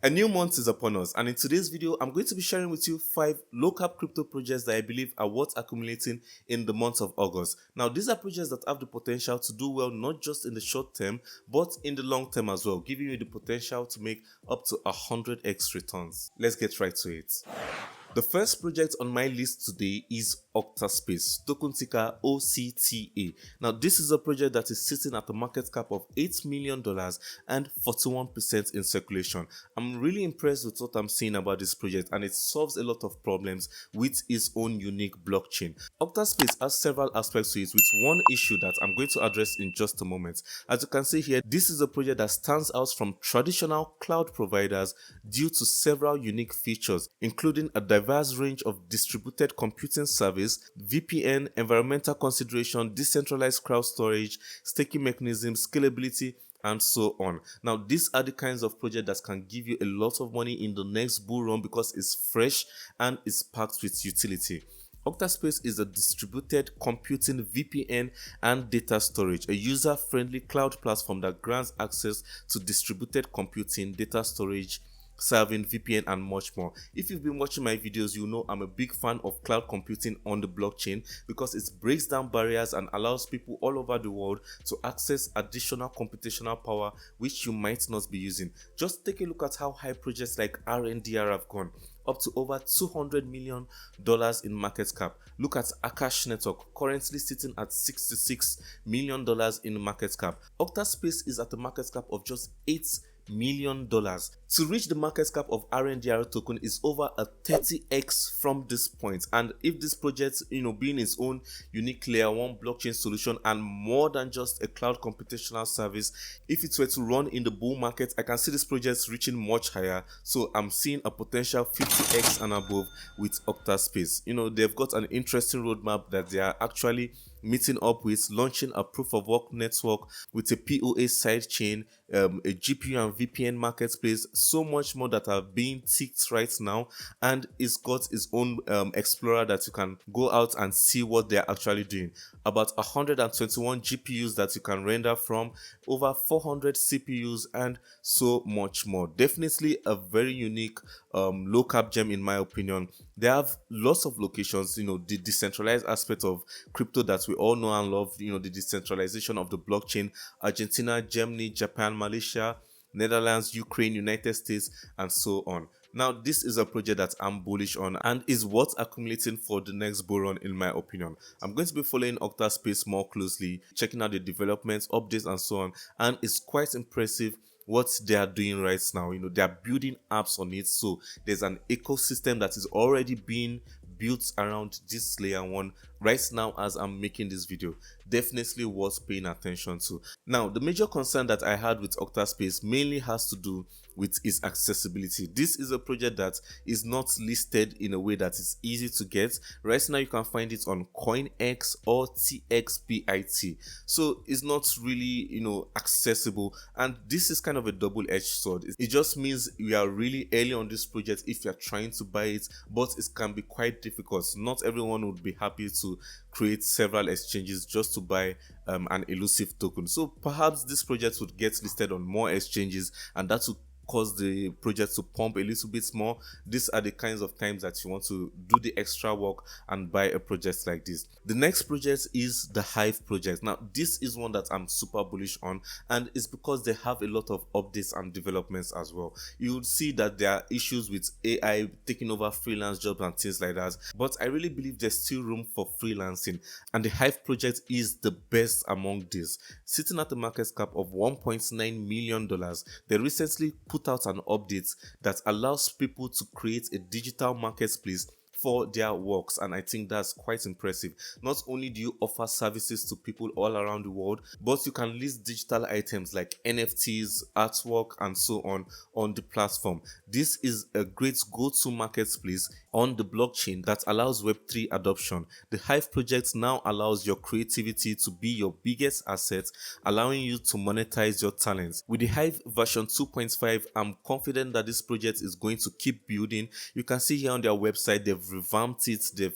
A new month is upon us, and in today's video, I'm going to be sharing with you 5 low-cap crypto projects that I believe are worth accumulating in the month of August. Now, these are projects that have the potential to do well not just in the short term, but in the long term as well, giving you the potential to make up to 100x returns. Let's get right to it. The first project on my list today is Octaspace, token ticker OCTA. Now, this is a project that is sitting at a market cap of $8 million and 41% in circulation. I'm really impressed with what I'm seeing about this project, and it solves a lot of problems with its own unique blockchain. Octaspace has several aspects to it, with one issue that I'm going to address in just a moment. As you can see here, this is a project that stands out from traditional cloud providers due to several unique features, including a diverse range of distributed computing service, VPN, environmental consideration, decentralized crowd storage, staking mechanisms, scalability, and so on. Now, these are the kinds of projects that can give you a lot of money in the next bull run because it's fresh and it's packed with utility. Octaspace is a distributed computing VPN and data storage, a user-friendly cloud platform that grants access to distributed computing, data storage, serving, VPN, and much more. If you've been watching my videos, you know I'm a big fan of cloud computing on the blockchain because it breaks down barriers and allows people all over the world to access additional computational power which you might not be using. Just take a look at how high projects like RNDR have gone, up to over $200 million in market cap. Look at Akash Network, currently sitting at $66 million in market cap. Octaspace is at a market cap of just $8 million. To reach the market cap of RNDR token is over a 30x from this point. And if this project, being its own unique layer 1 blockchain solution and more than just a cloud computational service, if it were to run in the bull market, I can see this project reaching much higher. So I'm seeing a potential 50x and above with Octaspace. They've got an interesting roadmap that they are actually meeting up with, launching a proof of work network with a POA sidechain, a GPU and VPN marketplace, so much more that are being ticked right now, and it's got its own explorer that you can go out and see what they're actually doing. About 121 GPUs that you can render from, over 400 CPUs, and so much more. Definitely a very unique low cap gem in my opinion. They have lots of locations, the decentralized aspect of crypto that we all know and love, the decentralization of the blockchain: Argentina, Germany, Japan, Malaysia, Netherlands, Ukraine, United States, and so on. Now, this is a project that I'm bullish on and is worth accumulating for the next bull run in my opinion. I'm going to be following Octaspace more closely, checking out the developments, updates, and so on, and it's quite impressive what they are doing right now. They are building apps on it, so there's an ecosystem that is already being built around this layer 1 right now as I'm making this video. Definitely worth paying attention to. Now, the major concern that I had with Octaspace mainly has to do with its accessibility. This is a project that is not listed in a way that is easy to get. Right now you can find it on CoinX or TXBIT, so it's not really accessible, and this is kind of a double-edged sword. It just means we are really early on this project if you're trying to buy it, but it can be quite difficult. Not everyone would be happy to create several exchanges just to buy an elusive token. So perhaps this project would get listed on more exchanges, and that would cause the project to pump a little bit more. These are the kinds of times that you want to do the extra work and buy a project like this. The next project is the Hive project. Now, this is one that I'm super bullish on, and it's because they have a lot of updates and developments as well. You would see that there are issues with AI taking over freelance jobs and things like that, but I really believe there's still room for freelancing, and the Hive project is the best among these. Sitting at a market cap of $1.9 million, they recently put out an update that allows people to create a digital marketplace for their works, and I think that's quite impressive. Not only do you offer services to people all around the world, but you can list digital items like NFTs, artwork, and so on the platform. This is a great go-to marketplace on the blockchain that allows Web3 adoption. The Hive project now allows your creativity to be your biggest asset, allowing you to monetize your talents. With the Hive version 2.5, I'm confident that this project is going to keep building. You can see here on their website they've revamped it, they've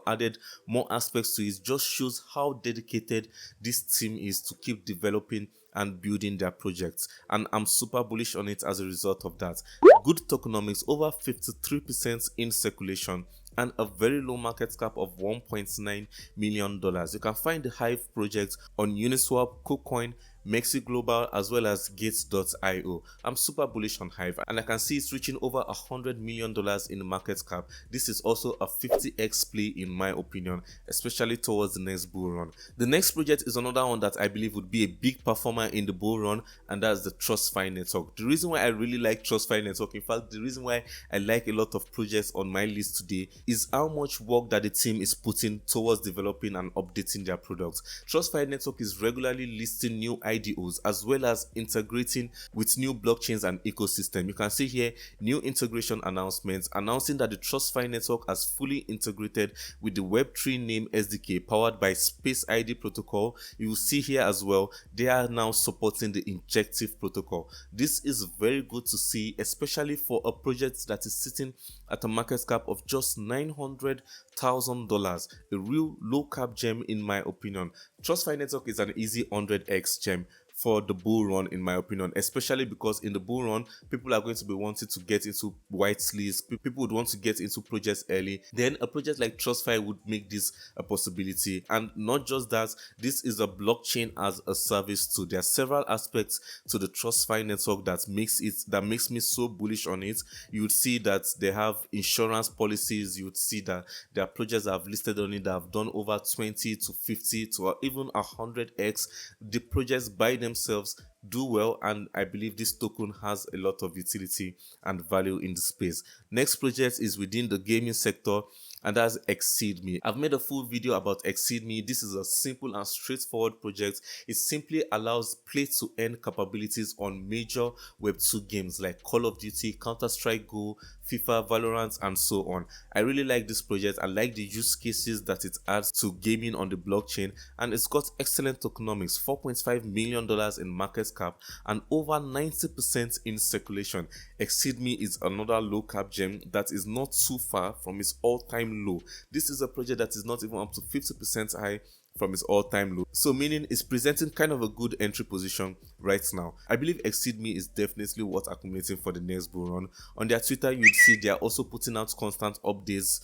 added more aspects to it. Just shows how dedicated this team is to keep developing and building their projects, and I'm super bullish on it as a result of that. good tokenomics, over 53% in circulation, and a very low market cap of $1.9 million. You can find the Hive project on Uniswap, KuCoin, Mexi Global, as well as Gates.io. I'm super bullish on Hive, and I can see it's reaching over $100 million in market cap. This is also a 50x play in my opinion, especially towards the next bull run. The next project is another one that I believe would be a big performer in the bull run, and that's the TrustFi network. The reason why I really like TrustFi network, in fact the reason why I like a lot of projects on my list today, is how much work that the team is putting towards developing and updating their products. TrustFi network is regularly listing new IDOs as well as integrating with new blockchains and ecosystem. You can see here new integration announcements announcing that the TrustFi network has fully integrated with the Web3 name SDK powered by Space ID protocol. You will see here as well they are now supporting the injective protocol. This is very good to see, especially for a project that is sitting at a market cap of just $900,000, a real low cap gem in my opinion. TrustFi network is an easy 100x gem for the bull run in my opinion, especially because in the bull run people are going to be wanting to get into white sleeves, people would want to get into projects early. Then a project like TrustFi would make this a possibility. And not just that, this is a blockchain as a service too. There are several aspects to the TrustFi network that makes me so bullish on it. You would see that they have insurance policies. You would see that there are projects that have listed on it that have done over 20 to 50 to even 100x. The projects by themselves do well, and I believe this token has a lot of utility and value in the space. Next project is within the gaming sector, and that's ExceedMe. I've made a full video about ExceedMe. This is a simple and straightforward project. It simply allows play to earn capabilities on major Web2 games like Call of Duty, Counter-Strike Go, FIFA, Valorant, and so on. I really like this project. I like the use cases that it adds to gaming on the blockchain, and it's got excellent tokenomics, $4.5 million in market cap and over 90% in circulation. ExceedMe is another low cap gem that is not too far from its all-time low. This is a project that is not even up to 50% high from its all-time low, so meaning it's presenting kind of a good entry position right now. I believe ExceedMe is definitely worth accumulating for the next bull run. On their Twitter, you'd see they are also putting out constant updates,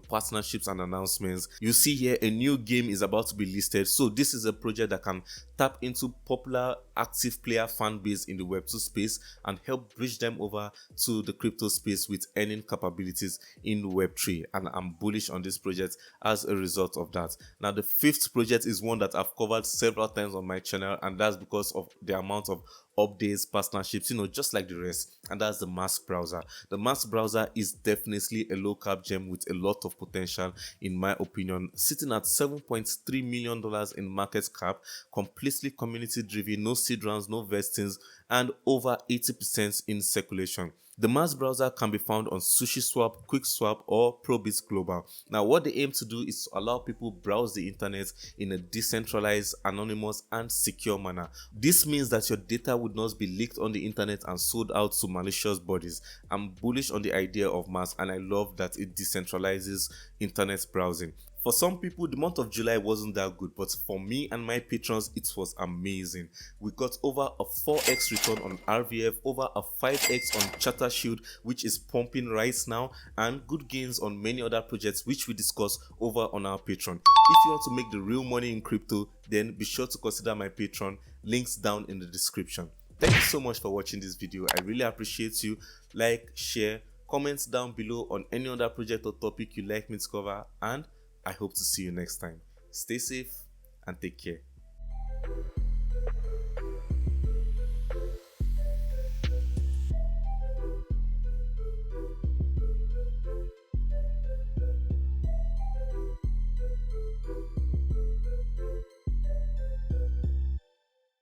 partnerships and announcements. You see here a new game is about to be listed, so this is a project that can tap into popular active player fan base in the Web2 space and help bridge them over to the crypto space with earning capabilities in Web3, and I'm bullish on this project as a result of that. Now the fifth project is one that I've covered several times on my channel, and that's because of the amount of updates, partnerships, just like the rest, and that's the Mars browser. The Mars browser is definitely a low cap gem with a lot of potential in my opinion, sitting at $7.3 million in market cap, completely community driven, no seed rounds, no vestings, and over 80% in circulation. The Mars browser can be found on SushiSwap, QuickSwap, or Probit Global. Now, what they aim to do is to allow people browse the internet in a decentralized, anonymous, and secure manner. This means that your data would not be leaked on the internet and sold out to malicious bodies. I'm bullish on the idea of Mars, and I love that it decentralizes internet browsing. For some people, the month of July wasn't that good, but for me and my patrons, it was amazing. We got over a 4x return on RVF, over a 5x on Charter Shield, which is pumping right now, and good gains on many other projects, which we discuss over on our Patreon. If you want to make the real money in crypto, then be sure to consider my Patreon. Links down in the description. Thank you so much for watching this video. I really appreciate you. Like, share, comments down below on any other project or topic you'd like me to cover, and I hope to see you next time. Stay safe and take care.